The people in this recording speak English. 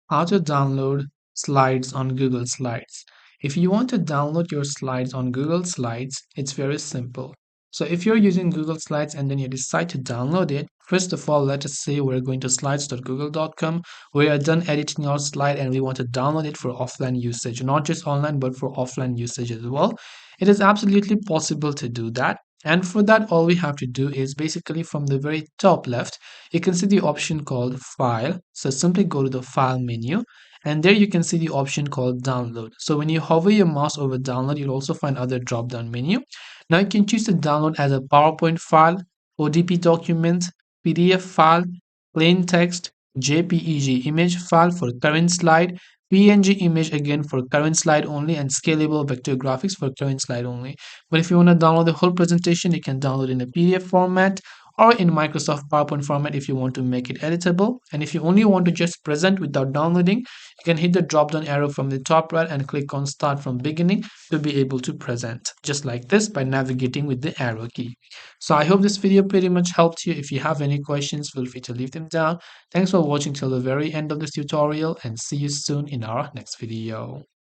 How to download slides on Google Slides. If you want to download your slides on Google Slides, it's very simple. So if you're using Google Slides and then you decide to download it, first of all, let us say we're going to slides.google.com. We are done editing our slide and we want to download it for offline usage, not just online, but for offline usage as well. It is absolutely possible to do that. And for that, all we have to do is basically from the very top left, you can see the option called File. So simply go to the File menu, and there you can see the option called Download. So when you hover your mouse over Download, you'll also find other drop-down menu. Now you can choose to download as a PowerPoint file, ODP document, PDF file, plain text, JPEG image file for current slide, PNG image again for current slide only, and scalable vector graphics for current slide only. But if you want to download the whole presentation, you can download in a PDF format or in Microsoft PowerPoint format if you want to make it editable. And if you only want to just present without downloading, you can hit the drop down arrow from the top right and click on Start from Beginning to be able to present, just like this by navigating with the arrow key. So I hope this video pretty much helped you. If you have any questions, feel free to leave them down. Thanks for watching till the very end of this tutorial, and see you soon in our next video.